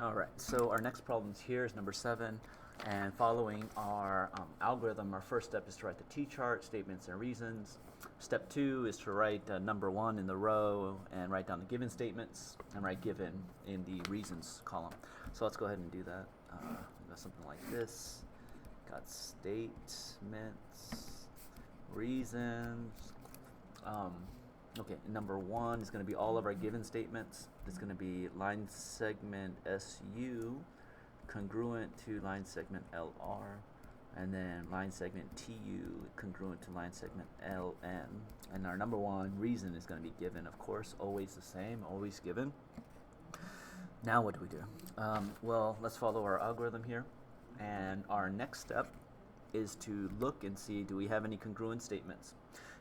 All right, so our next problem here is number 7, and following our algorithm, our first step is to write the t-chart, statements and reasons. Step 2 is to write number 1 in the row and write down the given statements and write given in the reasons column. So let's go ahead and do that. We've got something like this. Got statements, reasons. Okay, number 1 is going to be all of our given statements. It's going to be line segment SU congruent to line segment LR, and then line segment TU congruent to line segment LN. And our number 1 reason is going to be given, of course, always the same, always given. Now what do we do? Well, let's follow our algorithm here, and our next step is to look and see, do we have any congruent statements?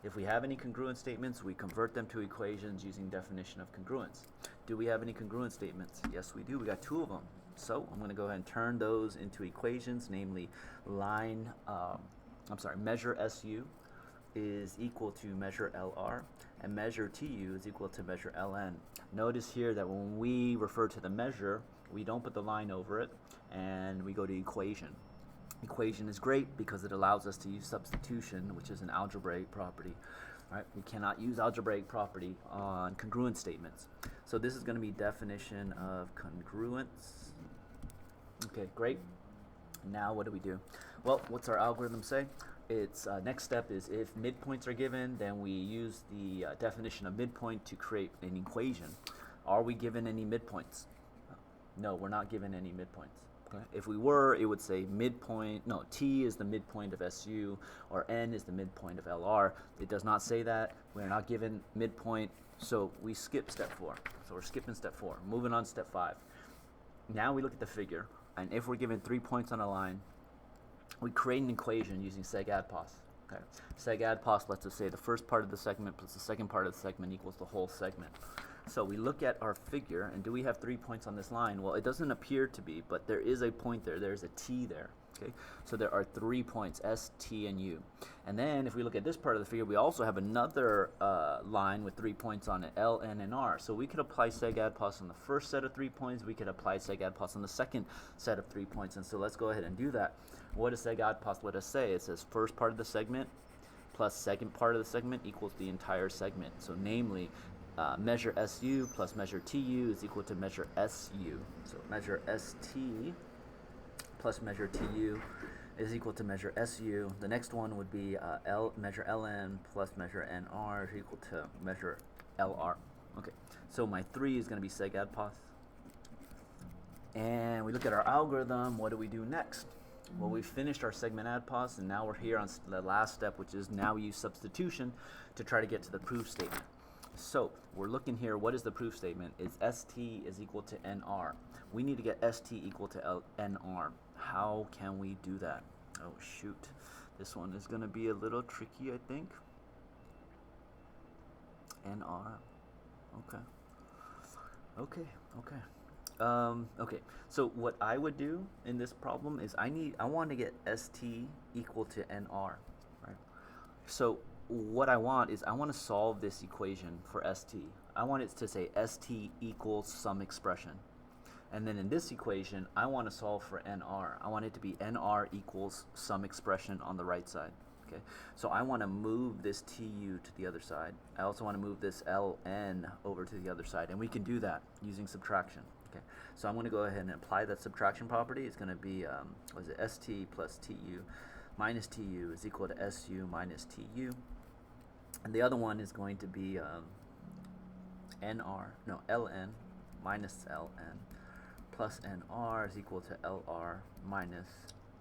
If we have any congruent statements, we convert them to equations using definition of congruence. Do we have any congruent statements? Yes, we do. We got 2 of them. So I'm going to go ahead and turn those into equations, namely measure SU is equal to measure LR, and measure TU is equal to measure LN. Notice here that when we refer to the measure, we don't put the line over it, and we go to equation. Equation is great because it allows us to use substitution, which is an algebraic property. Right? We cannot use algebraic property on congruent statements. So this is going to be definition of congruence. Okay, great. Now what do? Well, what's our algorithm say? Its next step is if midpoints are given, then we use the definition of midpoint to create an equation. Are we given any midpoints? No, we're not given any midpoints. If we were, it would say midpoint, no, T is the midpoint of SU, or N is the midpoint of LR. It does not say that. We're not given midpoint, so we skip step 4. So we're skipping step 4. Moving on to step 5. Now we look at the figure, and if we're given 3 points on a line, we create an equation using seg-adpos. Okay. Seg-adpos lets us say the first part of the segment plus the second part of the segment equals the whole segment. So we look at our figure, and do we have 3 points on this line? Well, it doesn't appear to be, but there is a point there. There's a T there. Okay, so there are 3 points, S, T, and U. And then if we look at this part of the figure, we also have another line with 3 points on it, L, N, and R. So we could apply seg-adpos on the first set of 3 points. We could apply seg-adpos on the second set of 3 points. And so let's go ahead and do that. What does seg-adpos let us say? It says first part of the segment plus second part of the segment equals the entire segment. So namely, measure SU plus measure TU is equal to measure SU. So measure ST plus measure TU is equal to measure SU. The next one would be measure LN plus measure NR is equal to measure LR. Okay, so my 3 is going to be seg-adpos. And we look at our algorithm. What do we do next? Well, we finished our segment adpos, and now we're here on the last step, which is now we use substitution to try to get to the proof statement. So we're looking here, what is the proof statement? Is ST is equal to NR. We need to get ST equal to NR. How can we do that? Oh shoot, this one is going to be a little tricky, I think. NR. Okay. Okay, so what I would do in this problem is I want to get ST equal to NR, right? So what I want is I want to solve this equation for ST. I want it to say ST equals some expression. And then in this equation, I want to solve for NR. I want it to be NR equals some expression on the right side. Okay, so I want to move this TU to the other side. I also want to move this LN over to the other side, and we can do that using subtraction. Okay, so I'm going to go ahead and apply that subtraction property. It's going to be ST plus TU minus TU is equal to SU minus TU. And the other one is going to be LN minus LN plus NR is equal to LR minus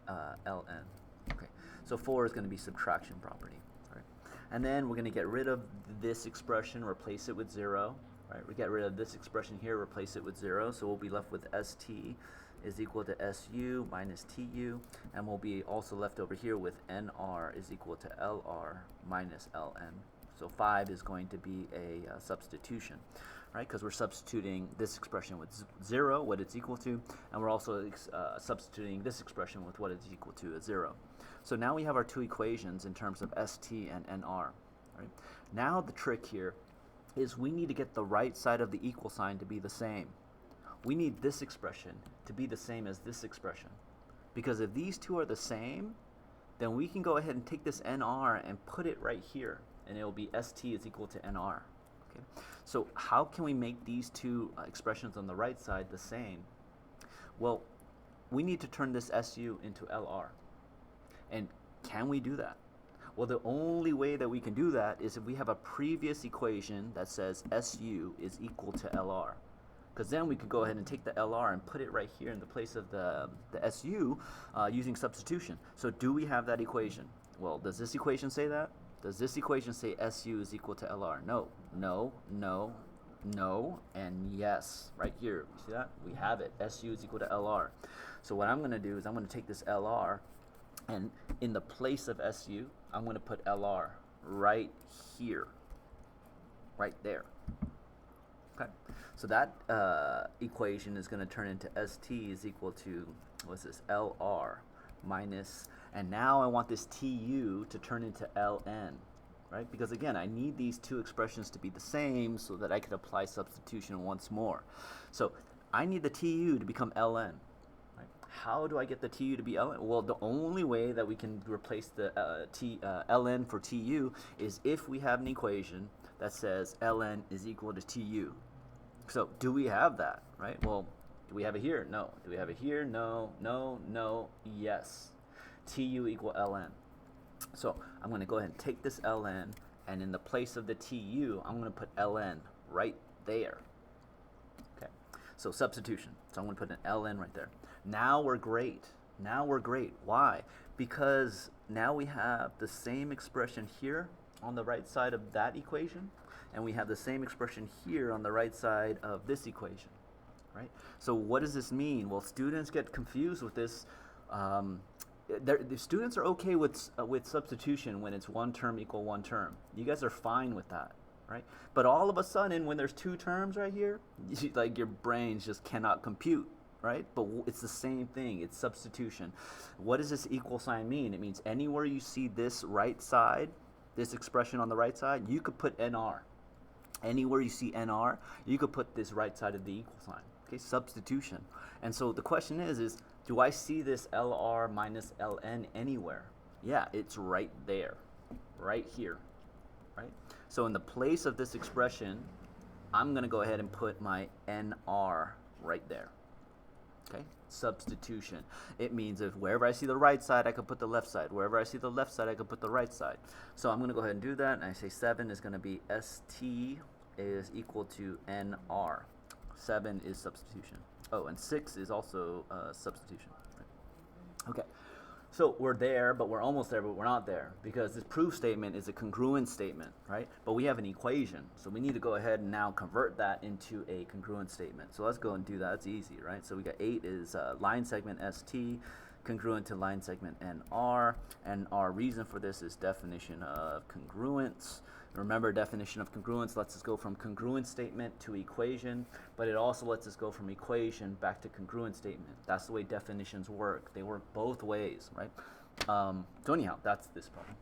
LN. Okay, so 4 is going to be subtraction property. Right? And then we're going to get rid of this expression, replace it with 0. Right? We get rid of this expression here, replace it with 0. So we'll be left with ST is equal to SU minus TU, and we'll be also left over here with NR is equal to LR minus LN. So 5 is going to be a substitution, right? Because we're substituting this expression with 0, what it's equal to, and we're also substituting this expression with what it's equal to as 0. So now we have our 2 equations in terms of ST and NR. Right? Now the trick here is we need to get the right side of the equal sign to be the same. we need this expression to be the same as this expression. Because if these two are the same, then we can go ahead and take this NR and put it right here, and it will be ST is equal to NR. Okay? So how can we make these two expressions on the right side the same? Well, we need to turn this SU into LR. And can we do that? Well, the only way that we can do that is if we have a previous equation that says SU is equal to LR. Because then we could go ahead and take the LR and put it right here in the place of the SU using substitution. So do we have that equation? Well, does this equation say that? Does this equation say SU is equal to LR? No, no, no, no, and yes. Right here, you see that? We have it. SU is equal to LR. So what I'm going to do is I'm going to take this LR, and in the place of SU, I'm going to put LR right here, right there. Okay, so that equation is going to turn into ST is equal to, what's this, LR minus, and now I want this TU to turn into LN, right? Because again, I need these two expressions to be the same so that I could apply substitution once more. So I need the TU to become LN. Right? How do I get the TU to be LN? Well, the only way that we can replace the LN for TU is if we have an equation that says ln is equal to tu. So do we have that, right? Well, do we have it here? No. Do we have it here? No, no, no, yes. Tu equal ln. So I'm going to go ahead and take this ln, and in the place of the tu, I'm going to put ln right there. Okay, so substitution. So I'm going to put an ln right there. Now we're great. Now we're great. Why? Because now we have the same expression here on the right side of that equation, and we have the same expression here on the right side of this equation, right? So what does this mean? Well, students get confused with this. The students are okay with substitution when it's one term equal one term. You guys are fine with that, right? But all of a sudden, when there's two terms right here, like your brains just cannot compute, right? But it's the same thing. It's substitution. What does this equal sign mean? It means anywhere you see this right side, this expression on the right side, you could put NR. Anywhere you see NR, you could put this right side of the equal sign. Okay, substitution. And so the question is do I see this LR minus LN anywhere? Yeah, it's right there, right here, right? So in the place of this expression, I'm going to go ahead and put my NR right there. Okay, substitution. It means if wherever I see the right side, I could put the left side. Wherever I see the left side, I could put the right side. So I'm going to go ahead and do that, and I say 7 is going to be ST is equal to NR. 7 is substitution. Oh, and 6 is also substitution. Right. Okay, so we're there, but we're almost there, but we're not there, because this proof statement is a congruent statement, right? But we have an equation, so we need to go ahead and now convert that into a congruent statement. So let's go and do that. It's easy, right? So we got 8 is line segment ST congruent to line segment NR, and our reason for this is definition of congruence. Remember, definition of congruence lets us go from congruent statement to equation, but it also lets us go from equation back to congruent statement. That's the way definitions work. They work both ways, right? So anyhow, that's this problem.